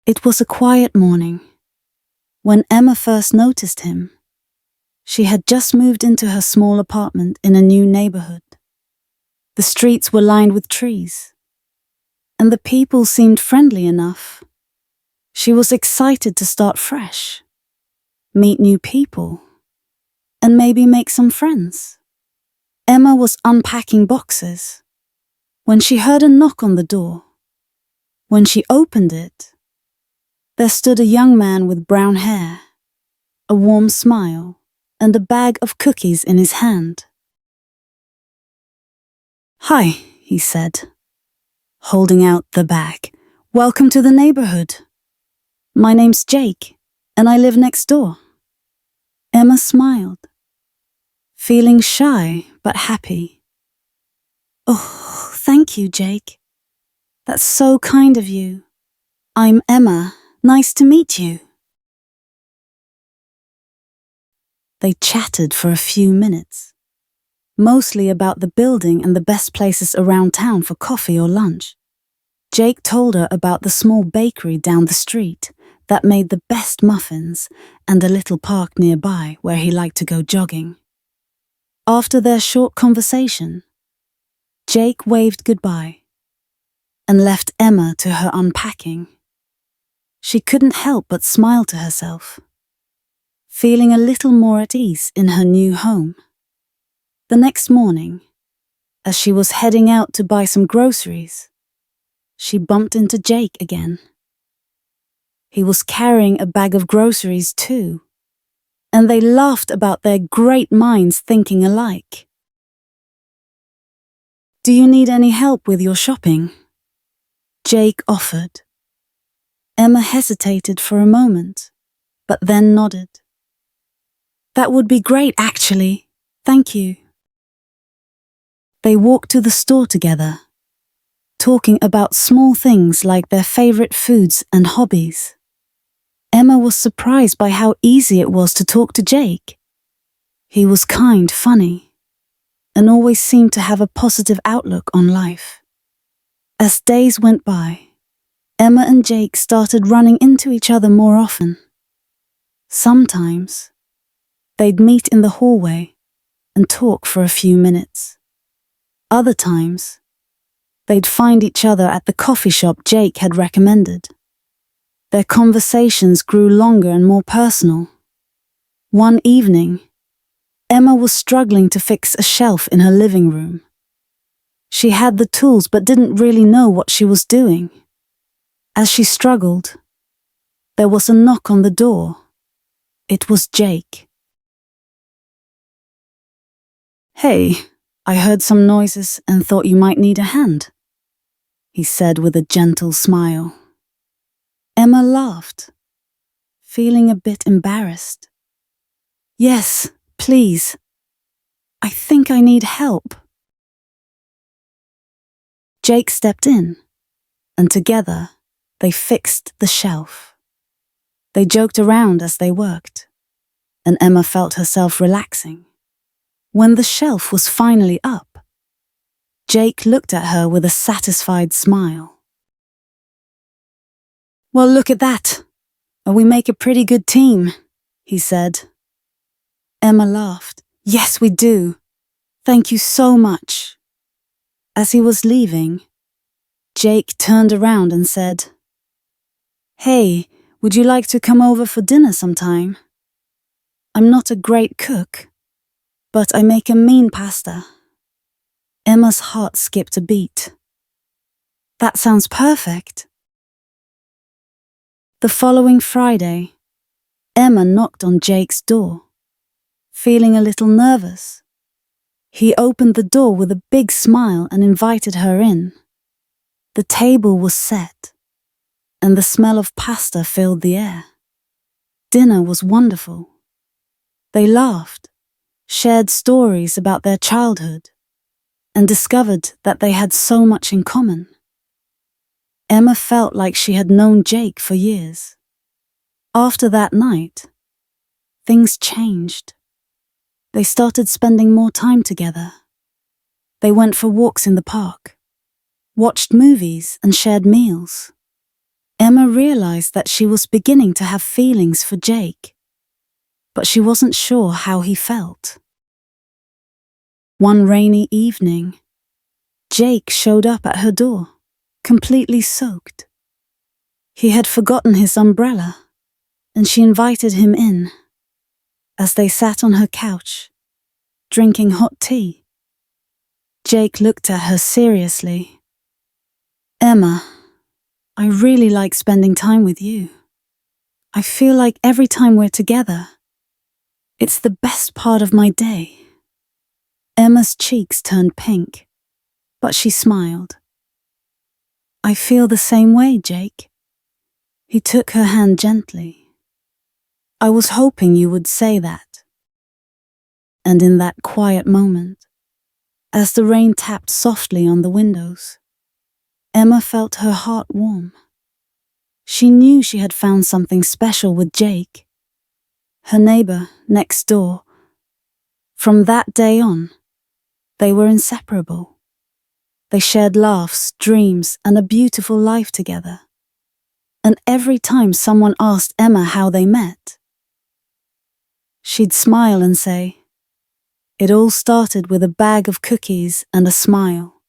It was a quiet morning. When Emma first noticed him, she had just moved into her small apartment in a new neighborhood. The streets were lined with trees, and the people seemed friendly enough. She was excited to start fresh, meet new people, and maybe make some friends. Emma was unpacking boxes when she heard a knock on the door. When she opened it, there stood a young man with brown hair, a warm smile, and a bag of cookies in his hand. "Hi," he said, holding out the bag. "Welcome to the neighborhood. My name's Jake, and I live next door." Emma smiled, feeling shy but happy. "Oh, thank you, Jake. That's so kind of you. I'm Emma. Nice to meet you." They chatted for a few minutes, mostly about the building and the best places around town for coffee or lunch. Jake told her about the small bakery down the street that made the best muffins and a little park nearby where he liked to go jogging. After their short conversation, Jake waved goodbye and left Emma to her unpacking. She couldn't help but smile to herself, feeling a little more at ease in her new home. The next morning, as she was heading out to buy some groceries, she bumped into Jake again. He was carrying a bag of groceries too, and they laughed about their great minds thinking alike. "Do you need any help with your shopping?" Jake offered. Emma hesitated for a moment, but then nodded. "That would be great, actually. Thank you." They walked to the store together, talking about small things like their favorite foods and hobbies. Emma was surprised by how easy it was to talk to Jake. He was kind, funny, and always seemed to have a positive outlook on life. As days went by, Emma and Jake started running into each other more often. Sometimes, they'd meet in the hallway and talk for a few minutes. Other times, they'd find each other at the coffee shop Jake had recommended. Their conversations grew longer and more personal. One evening, Emma was struggling to fix a shelf in her living room. She had the tools but didn't really know what she was doing. As she struggled, there was a knock on the door. It was Jake. "Hey, I heard some noises and thought you might need a hand," he said with a gentle smile. Emma laughed, feeling a bit embarrassed. "Yes, please. I think I need help." Jake stepped in, and together they fixed the shelf. They joked around as they worked, and Emma felt herself relaxing. When the shelf was finally up, Jake looked at her with a satisfied smile. "Well, look at that. We make a pretty good team," he said. Emma laughed. "Yes, we do. Thank you so much." As he was leaving, Jake turned around and said, "Hey, would you like to come over for dinner sometime? I'm not a great cook, but I make a mean pasta." Emma's heart skipped a beat. "That sounds perfect." The following Friday, Emma knocked on Jake's door, feeling a little nervous. He opened the door with a big smile and invited her in. The table was set, and the smell of pasta filled the air. Dinner was wonderful. They laughed, shared stories about their childhood, and discovered that they had so much in common. Emma felt like she had known Jake for years. After that night, things changed. They started spending more time together. They went for walks in the park, watched movies and shared meals. Emma realized that she was beginning to have feelings for Jake, but she wasn't sure how he felt. One rainy evening, Jake showed up at her door, completely soaked. He had forgotten his umbrella, and she invited him in. As they sat on her couch, drinking hot tea, Jake looked at her seriously. "Emma, I really like spending time with you. I feel like every time we're together, it's the best part of my day." Emma's cheeks turned pink, but she smiled. "I feel the same way, Jake." He took her hand gently. "I was hoping you would say that." And in that quiet moment, as the rain tapped softly on the windows, Emma felt her heart warm. She knew she had found something special with Jake, her neighbor next door. From that day on, they were inseparable. They shared laughs, dreams, and a beautiful life together. And every time someone asked Emma how they met, she'd smile and say, "It all started with a bag of cookies and a smile."